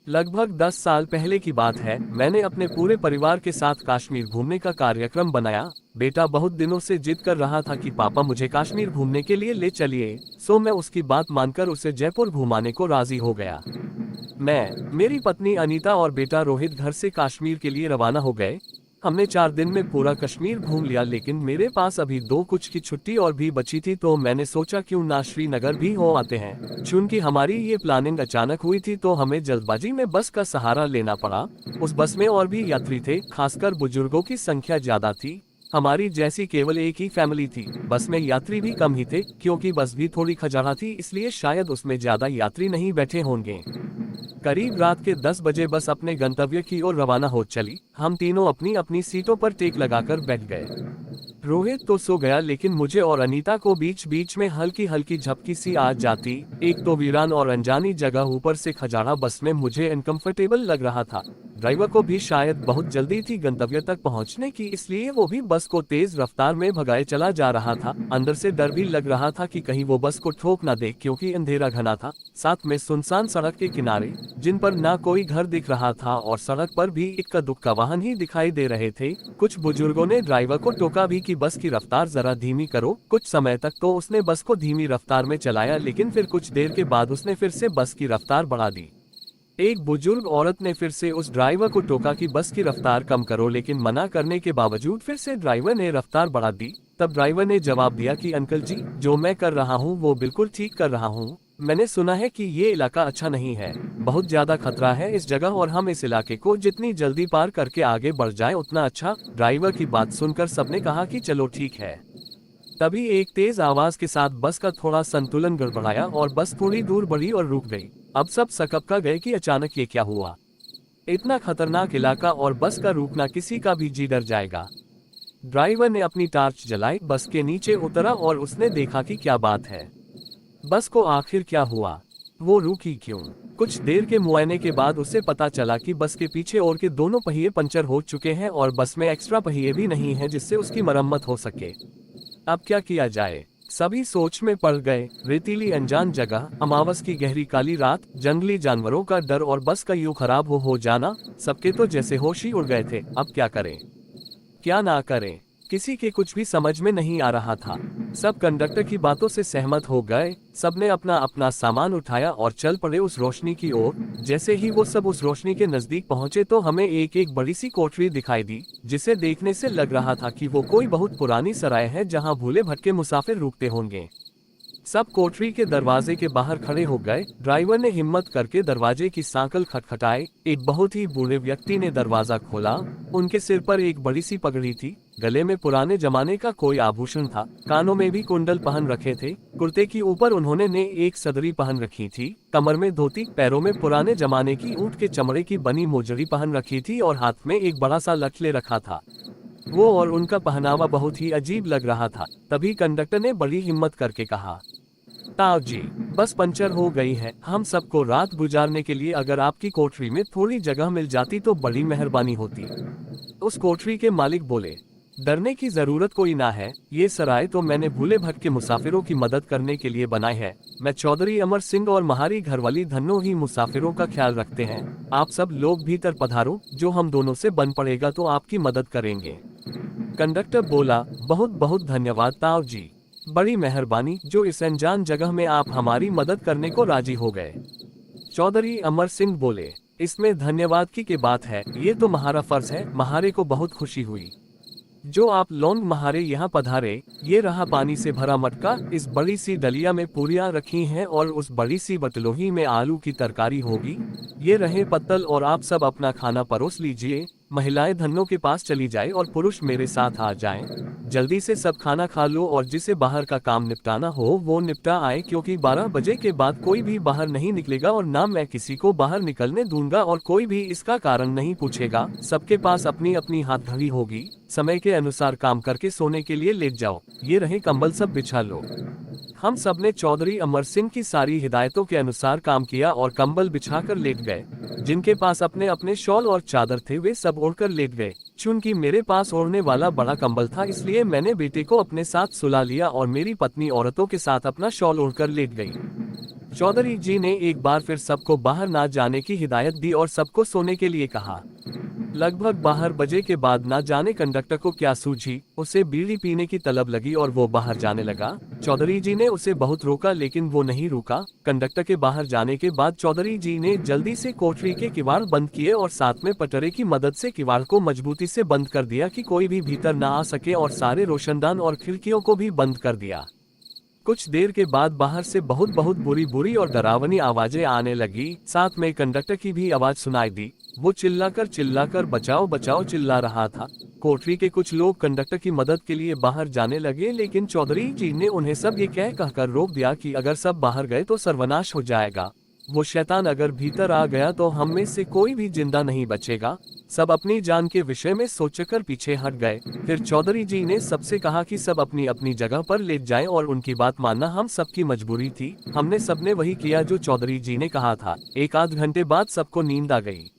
लगभग 10 साल पहले की बात है। मैंने अपने पूरे परिवार के साथ कश्मीर घूमने का कार्यक्रम बनाया। बेटा बहुत दिनों से जिद कर रहा था कि पापा मुझे कश्मीर घूमने के लिए ले चलिए, सो मैं उसकी बात मानकर उसे जयपुर घुमाने को राजी हो गया। मैं, मेरी पत्नी अनीता और बेटा रोहित घर से कश्मीर के लिए रवाना हो गए। हमने 4 दिन में पूरा कश्मीर घूम लिया, लेकिन मेरे पास अभी 2 कुछ की छुट्टी और भी बची थी, तो मैंने सोचा क्यों ना श्रीनगर भी हो आते हैं। चूंकि हमारी ये प्लानिंग अचानक हुई थी तो हमें जल्दबाजी में बस का सहारा लेना पड़ा। उस बस में और भी यात्री थे, खासकर बुजुर्गों की संख्या ज्यादा थी। हमारी जैसी केवल एक ही फैमिली थी। बस में यात्री भी कम ही थे, क्योंकि बस भी थोड़ी खजाना थी, इसलिए शायद उसमें ज्यादा यात्री नहीं बैठे होंगे। करीब रात के 10 बजे बस अपने गंतव्य की ओर रवाना हो चली। हम तीनों अपनी अपनी सीटों पर टेक लगाकर बैठ गए। रोहित तो सो गया, लेकिन मुझे और अनीता को बीच बीच में हल्की हल्की झपकी सी आ जाती। एक तो वीरान और अनजानी जगह, ऊपर से खजाना बस में मुझे अनकंफर्टेबल लग रहा था। ड्राइवर को भी शायद बहुत जल्दी थी गंतव्य तक पहुंचने की, इसलिए वो भी बस को तेज रफ्तार में भगाए चला जा रहा था। अंदर से डर भी लग रहा था कि कहीं वो बस को ठोक ना दे, क्योंकि अंधेरा घना था। साथ में सुनसान सड़क के किनारे, जिन पर ना कोई घर दिख रहा था और सड़क पर भी इक्का दुक्का वाहन ही दिखाई दे रहे थे। कुछ बुजुर्गों ने ड्राइवर को टोका भी कि बस की रफ्तार जरा धीमी करो। कुछ समय तक तो उसने बस को धीमी रफ्तार में चलाया, लेकिन फिर कुछ देर के बाद उसने फिर से बस की रफ्तार बढ़ा दी। एक बुजुर्ग औरत ने फिर से उस ड्राइवर को टोका कि बस की रफ्तार कम करो, लेकिन मना करने के बावजूद फिर से ड्राइवर ने रफ्तार बढ़ा दी। तब ड्राइवर ने जवाब दिया कि अंकल जी, जो मैं कर रहा हूँ वो बिल्कुल ठीक कर रहा हूँ। मैंने सुना है कि ये इलाका अच्छा नहीं है, बहुत ज्यादा खतरा है इस जगह, और हम इस इलाके को जितनी जल्दी पार करके आगे बढ़ जाए उतना अच्छा। ड्राइवर की बात सुनकर सबने कहा कि चलो ठीक है। तभी एक तेज आवाज के साथ बस का थोड़ा संतुलन गड़बड़ाया और बस थोड़ी दूर बढ़ी और रुक गई। अब सब सकपका गए कि अचानक ये क्या हुआ। इतना खतरनाक इलाका और बस का रुकना, किसी का भी जी डर जाएगा। ड्राइवर ने अपनी टार्च जलाई, बस के नीचे उतरा और उसने देखा कि क्या बात है। बस को आखिर क्या हुआ, वो रुकी क्यों। कुछ देर के मुआयने के बाद उसे पता चला कि बस के पीछे और के दोनों पहिए पंचर हो चुके हैं और बस में एक्स्ट्रा पहिए भी नहीं है जिससे उसकी मरम्मत हो सके। अब क्या किया जाए, सभी सोच में पड़ गए। रेतीली अनजान जगह, अमावस की गहरी काली रात, जंगली जानवरों का डर और बस का यूं खराब हो जाना, सबके तो जैसे होश ही उड़ गए थे। अब क्या करें, क्या ना करें, किसी के कुछ भी समझ में नहीं आ रहा था। सब कंडक्टर की बातों से सहमत हो गए। सबने अपना अपना सामान उठाया और चल पड़े उस रोशनी की ओर। जैसे ही वो सब उस रोशनी के नजदीक पहुंचे तो हमें एक एक बड़ी सी कोठरी दिखाई दी, जिसे देखने से लग रहा था कि वो कोई बहुत पुरानी सराय है जहां भूले भटके मुसाफिर रुकते होंगे। सब कोठरी के दरवाजे के बाहर खड़े हो गए। ड्राइवर ने हिम्मत करके दरवाजे की सांकल खटखटाई। एक बहुत ही बूढ़े व्यक्ति ने दरवाजा खोला। उनके सिर पर एक बड़ी सी पगड़ी थी, गले में पुराने जमाने का कोई आभूषण था, कानों में भी कुंडल पहन रखे थे। कुर्ते की ऊपर उन्होंने ने एक सदरी पहन रखी थी, कमर में धोती, पैरों में पुराने जमाने की ऊंट के चमड़े की बनी मोजड़ी पहन रखी थी और हाथ में एक बड़ा सा लठ ले रखा था। वो और उनका पहनावा बहुत ही अजीब लग रहा था। तभी कंडक्टर ने बड़ी हिम्मत करके कहा, ताऊ जी, बस पंचर हो गई है, हम सबको रात गुजारने के लिए अगर आपकी कोठरी में थोड़ी जगह मिल जाती तो बड़ी मेहरबानी होती। उस कोठरी के मालिक बोले, डरने की जरूरत कोई ना है, ये सराय तो मैंने भूले भटके मुसाफिरों की मदद करने के लिए बनाई है। मैं चौधरी अमर सिंह और महारी घरवाली धन्नो ही मुसाफिरों का ख्याल रखते हैं। आप सब लोग भीतर पधारो, जो हम दोनों से बन पड़ेगा तो आपकी मदद करेंगे। कंडक्टर बोला, बहुत बहुत धन्यवाद ताऊ जी, बड़ी मेहरबानी जो इस अनजान जगह में आप हमारी मदद करने को राजी हो गए। चौधरी अमर सिंह बोले, इसमें धन्यवाद की बात है, ये तो हमारा फर्ज है। महारे को बहुत खुशी हुई जो आप लोग महारे यहाँ पधारे। ये रहा पानी से भरा मटका, इस बड़ी सी डलिया में पूरियां रखी हैं और उस बड़ी सी बटलोही में आलू की तरकारी होगी। ये रहे पत्तल और आप सब अपना खाना परोस लीजिए। महिलाएं धन्नों के पास चली जाए और पुरुष मेरे साथ आ जाएं। जल्दी से सब खाना खा लो और जिसे बाहर का काम निपटाना हो वो निपटा आए, क्योंकि 12 बजे के बाद कोई भी बाहर नहीं निकलेगा और ना मैं किसी को बाहर निकलने दूंगा और कोई भी इसका कारण नहीं पूछेगा। सबके पास अपनी अपनी हाथ घड़ी होगी, समय के अनुसार काम करके सोने के लिए लेट जाओ। ये रहे कंबल, सब बिछा लो। हम सब ने चौधरी अमर सिंह की सारी हिदायतों के अनुसार काम किया और कंबल बिछाकर लेट गए। जिनके पास अपने अपने शॉल और चादर थे वे सब ओढ़कर लेट गए। चूंकि मेरे पास ओढ़ने वाला बड़ा कंबल था, इसलिए मैंने बेटे को अपने साथ सुला लिया और मेरी पत्नी औरतों के साथ अपना शॉल ओढ़कर लेट गई। चौधरी जी ने एक बार फिर सबको बाहर ना जाने की हिदायत दी और सबको सोने के लिए कहा। लगभग 12 बजे के बाद ना जाने कंडक्टर को क्या सूझी, उसे बीड़ी पीने की तलब लगी और वो बाहर जाने लगा। चौधरी जी ने उसे बहुत रोका लेकिन वो नहीं रुका। कंडक्टर के बाहर जाने के बाद चौधरी जी ने जल्दी से कोठरी के किवाड़ बंद किए और साथ में पटरे की मदद से किवाड़ को मजबूती से बंद कर दिया कि कोई भी भीतर ना आ सके और सारे रोशनदान और खिड़कियों को भी बंद कर दिया। कुछ देर के बाद बाहर से बहुत बहुत बुरी बुरी और डरावनी आवाजें आने लगी। साथ में कंडक्टर की भी आवाज सुनाई दी। वो चिल्लाकर बचाओ बचाओ चिल्ला रहा था। कोठरी के कुछ लोग कंडक्टर की मदद के लिए बाहर जाने लगे लेकिन चौधरी जी ने उन्हें सब ये कहकर रोक दिया कि अगर सब बाहर गए तो सर्वनाश हो जाएगा। वो शैतान अगर भीतर आ गया तो हम में से कोई भी जिंदा नहीं बचेगा। सब अपनी जान के विषय में सोचकर पीछे हट गए। फिर चौधरी जी ने सबसे कहा कि सब अपनी अपनी जगह पर लेट जाएं और उनकी बात मानना हम सबकी मजबूरी थी। हमने सबने वही किया जो चौधरी जी ने कहा था। एक आध घंटे बाद सबको नींद आ गई।